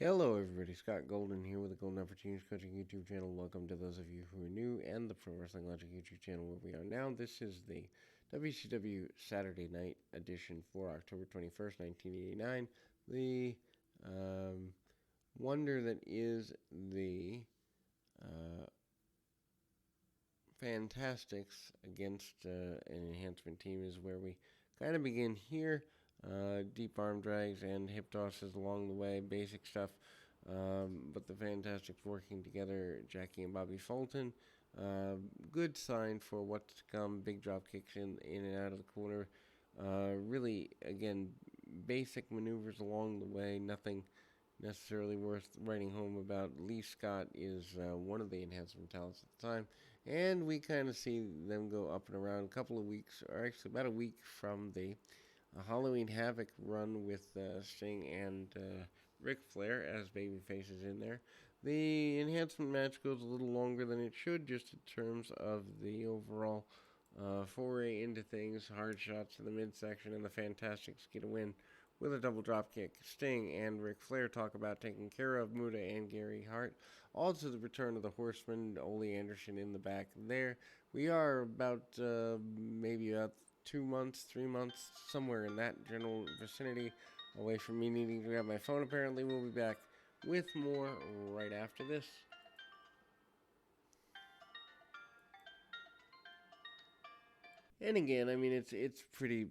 Hello, everybody. Scott Golden here with the Golden Opportunities Coaching YouTube channel. Welcome to those of you who are new and the Pro Wrestling Logic YouTube channel where we are now. This is the WCW Saturday Night edition for October 21st, 1989. The wonder that is the Fantastics against an enhancement team is where we kind of begin here. Deep arm drags and hip tosses along the way, basic stuff. But the Fantastics working together, Jackie and Bobby Fulton. Good sign for what's to come. Big drop kicks in and out of the corner. Really, again, basic maneuvers along the way. Nothing necessarily worth writing home about. Lee Scott is one of the enhancement talents at the time. And we kind of see them go up and around a couple of weeks, or actually about a week from the Halloween Havoc run with Sting and Ric Flair as babyface is in there. The enhancement match goes a little longer than it should, just in terms of the overall foray into things. Hard shots in the midsection, and the Fantastics get a win with a double drop kick. Sting and Ric Flair talk about taking care of Muta and Gary Hart. Also, the return of the Horsemen, Ole Anderson in the back there. We are about maybe about 2 months, 3 months, somewhere in that general vicinity away from me needing to grab my phone. Apparently, we'll be back with more right after this. And again, I mean, it's pretty,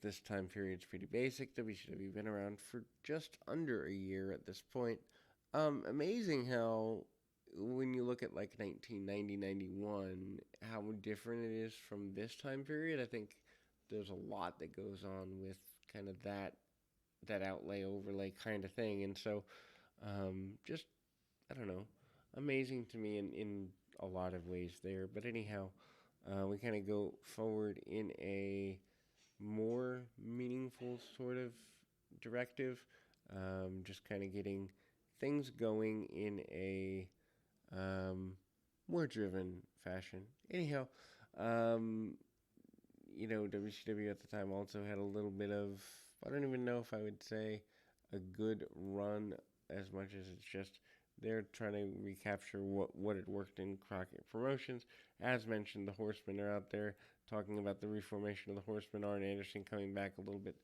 this time period's pretty basic. WCW been around for just under a year at this point. Amazing how when you look at like 1990, 91, how different it is from this time period. I think there's a lot that goes on with kind of that outlay overlay kind of thing, and so just I don't know, amazing to me in a lot of ways there. But anyhow, we kind of go forward in a more meaningful sort of directive, just kind of getting things going in a more driven fashion. Anyhow, um, WCW at the time also had a little bit of, I don't even know if I would say a good run as much as it's just they're trying to recapture what had worked in Crockett Promotions. As mentioned, the Horsemen are out there talking about the reformation of the Horsemen. Arn Anderson coming back a little bit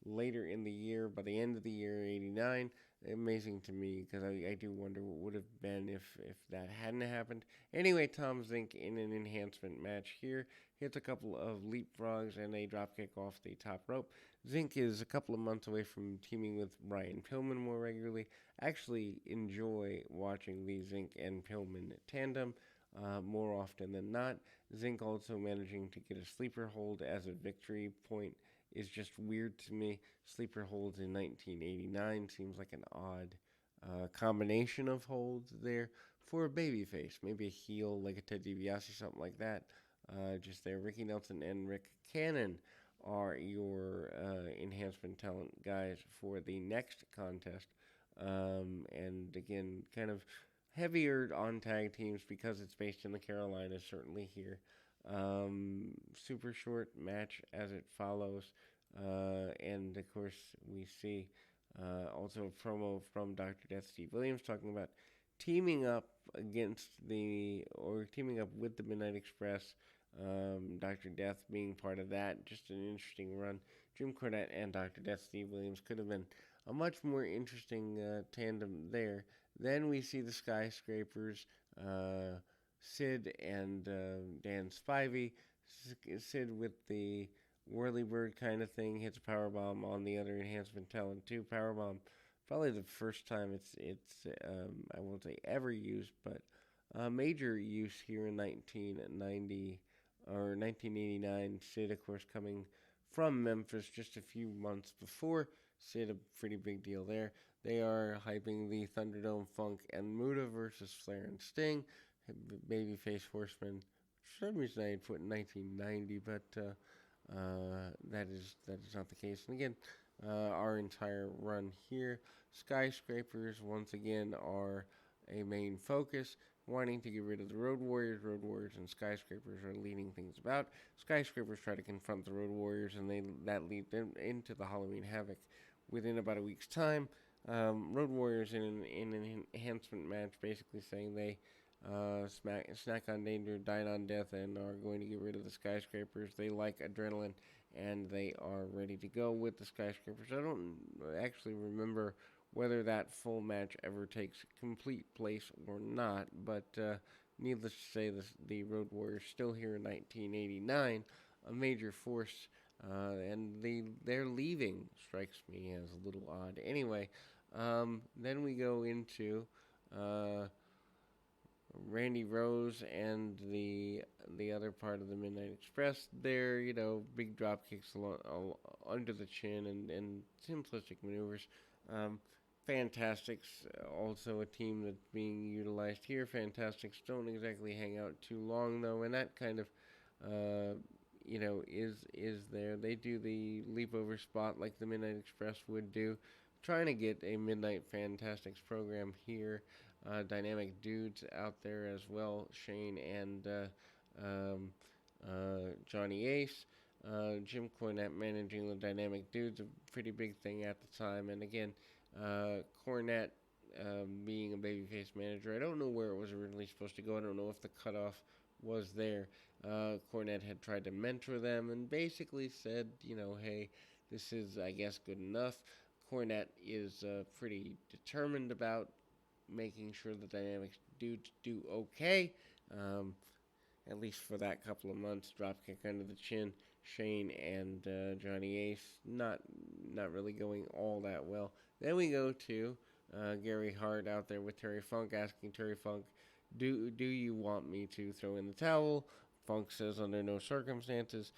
later in the year, by the end of the year, 89. Amazing to me, because I do wonder what would have been if that hadn't happened. Anyway, Tom Zink in an enhancement match here hits a couple of leapfrogs and a dropkick off the top rope. Zink is a couple of months away from teaming with Brian Pillman more regularly. Actually enjoy watching the Zink and Pillman tandem more often than not. Zink also managing to get a sleeper hold as a victory point is just weird to me. Sleeper holds in 1989 seems like an odd combination of holds there for a babyface. Maybe a heel like a Ted DiBiase, something like that. Just there. Ricky Nelson and Rick Cannon are your enhancement talent guys for the next contest. And again, kind of heavier on tag teams because it's based in the Carolinas, certainly here. Super short match as it follows. And of course, we see also a promo from Dr. Death Steve Williams talking about teaming up teaming up with the Midnight Express. Dr. Death being part of that. Just an interesting run. Jim Cornette and Dr. Death Steve Williams could have been a much more interesting tandem there. Then we see the Skyscrapers, Sid and Dan Spivey. Sid with the whirly bird kind of thing hits a powerbomb on the other enhancement talent too. Powerbomb, probably the first time it's I won't say ever used, but major use here in 1990 or 1989. Sid, of course, coming from Memphis just a few months before. Sid, a pretty big deal there. They are hyping the Thunderdome Funk and Muta versus Flair and Sting. Babyface Horseman. For some reason I had put in 1990, but that is not the case. And again, our entire run here. Skyscrapers, once again, are a main focus. Wanting to get rid of the Road Warriors. Road Warriors and Skyscrapers are leading things about. Skyscrapers try to confront the Road Warriors, and that leads them into the Halloween Havoc within about a week's time. Road Warriors in an enhancement match, basically saying they snack on danger, dine on death, and are going to get rid of the skyscrapers. They like adrenaline, and they are ready to go with the skyscrapers. I don't actually remember whether that full match ever takes complete place or not, but needless to say, the Road Warriors still here in 1989, a major force, and their leaving strikes me as a little odd. Anyway, then we go into uh, Randy Rose and the other part of the Midnight Express. There, big drop kicks under the chin and simplistic maneuvers. Um, Fantastics, also a team that's being utilized here. Fantastics don't exactly hang out too long though, and that kind of, is there. They do the leap over spot like the Midnight Express would do, trying to get a Midnight Fantastics program here. Dynamic dudes out there as well, Shane and Johnny Ace. Jim Cornette managing the Dynamic Dudes, a pretty big thing at the time. And again, Cornette being a babyface manager, I don't know where it was originally supposed to go. I don't know if the cutoff was there. Cornette had tried to mentor them and basically said, hey, this is, I guess, good enough. Cornette is pretty determined about making sure the Dynamics dudes do okay. At least for that couple of months. Dropkick under the chin. Shane and Johnny Ace not really going all that well. Then we go to Gary Hart out there with Terry Funk, asking Terry Funk, do you want me to throw in the towel? Funk says under no circumstances.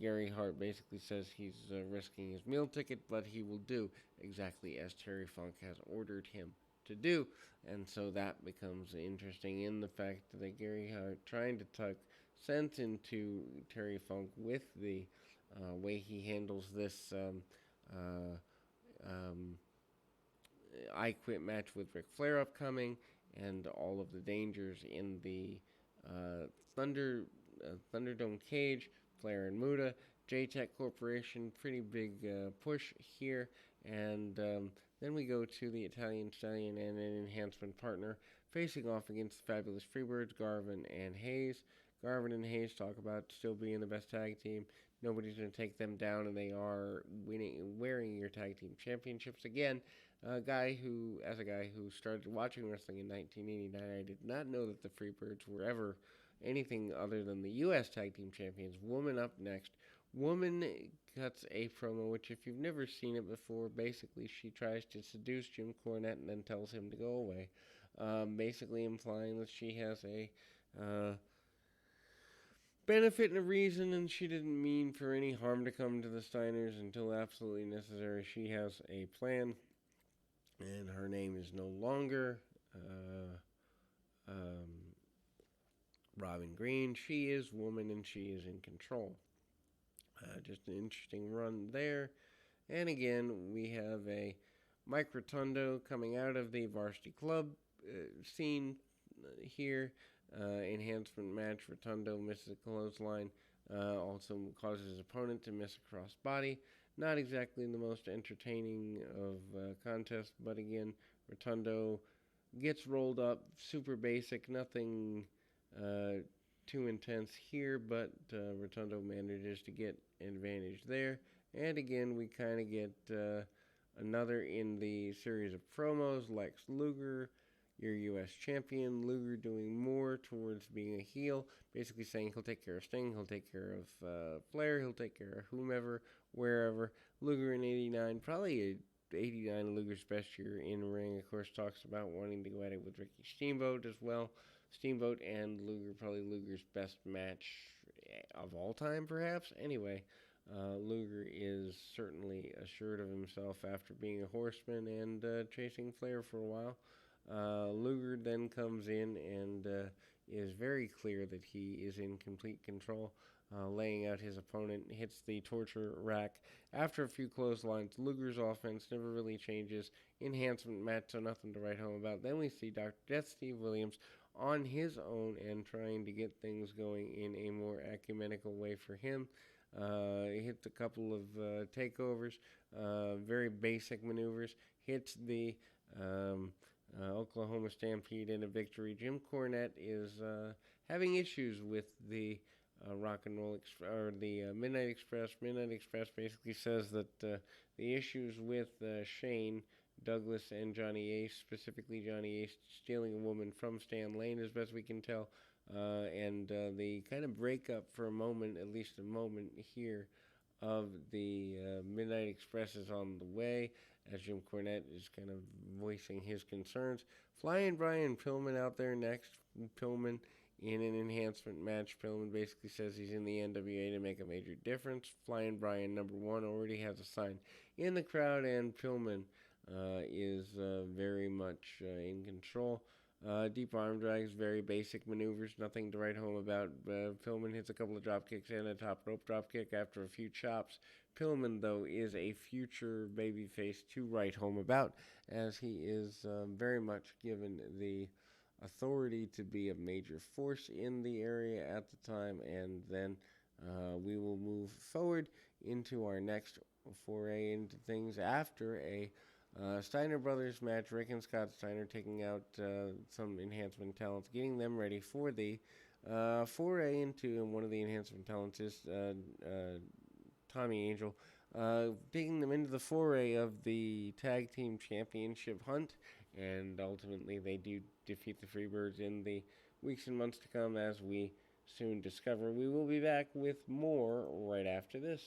Gary Hart basically says he's risking his meal ticket, but he will do exactly as Terry Funk has ordered him to do. And so that becomes interesting in the fact that Gary Hart trying to tuck sense into Terry Funk with the way he handles this I Quit match with Ric Flair upcoming, and all of the dangers in the Thunderdome cage, Flair and Muta, J-Tech Corporation, pretty big push here, and then we go to the Italian Stallion and an enhancement partner facing off against the Fabulous Freebirds, Garvin and Hayes. Garvin and Hayes talk about still being the best tag team. Nobody's going to take them down, and they are wearing your tag team championships again. As a guy who started watching wrestling in 1989, I did not know that the Freebirds were ever anything other than the U.S. Tag Team Champions. Woman up next. Woman cuts a promo, which if you've never seen it before, basically she tries to seduce Jim Cornette and then tells him to go away. Basically implying that she has a benefit and a reason, and she didn't mean for any harm to come to the Steiners until absolutely necessary. She has a plan, and her name is no longer Robin Green. She is woman, and she is in control. Just an interesting run there. And again, we have a Mike Rotundo coming out of the Varsity Club scene here. Enhancement match. Rotundo misses a clothesline. Also causes his opponent to miss a crossbody. Not exactly the most entertaining of contests, but again, Rotundo gets rolled up. Super basic. Nothing too intense here, but Rotundo manages to get an advantage there. And again, we kind of get another in the series of promos. Lex Luger, your U.S. champion. Luger doing more towards being a heel, basically saying he'll take care of Sting, he'll take care of Flair, he'll take care of whomever, wherever. Luger in 89, probably 89 Luger's best year in ring. Of course, talks about wanting to go at it with Ricky Steamboat as well. Steamboat and Luger, probably Luger's best match of all time, perhaps. Anyway, Luger is certainly assured of himself after being a Horseman and chasing Flair for a while. Luger then comes in and is very clear that he is in complete control, laying out his opponent, hits the torture rack. After a few clotheslines, Luger's offense never really changes. Enhancement match, so nothing to write home about. Then we see Dr. Death Steve Williams on his own and trying to get things going in a more ecumenical way for him. hits a couple of takeovers, very basic maneuvers, hits the Oklahoma Stampede in a victory. Jim Cornette is having issues with the Rock and Roll or the Midnight Express. Midnight Express basically says that the issues with Shane Douglas and Johnny Ace, specifically Johnny Ace stealing a woman from Stan Lane, as best we can tell, and the kind of breakup for a moment, at least a moment here, of the Midnight Express is on the way, as Jim Cornette is kind of voicing his concerns. Flying Brian Pillman out there next. Pillman in an enhancement match. Pillman basically says he's in the NWA to make a major difference. Flying Brian #1 already has a sign in the crowd, and Pillman is very much in control. Deep arm drags, very basic maneuvers, nothing to write home about. Pillman hits a couple of drop kicks and a top rope drop kick after a few chops. Pillman, though, is a future babyface to write home about, as he is very much given the authority to be a major force in the area at the time. And then we will move forward into our next foray into things after a Steiner Brothers match. Rick and Scott Steiner taking out some enhancement talents, getting them ready for the foray into, and one of the enhancement talents is Tommy Angel, taking them into the foray of the Tag Team Championship hunt, and ultimately they do defeat the Freebirds in the weeks and months to come, as we soon discover. We will be back with more right after this.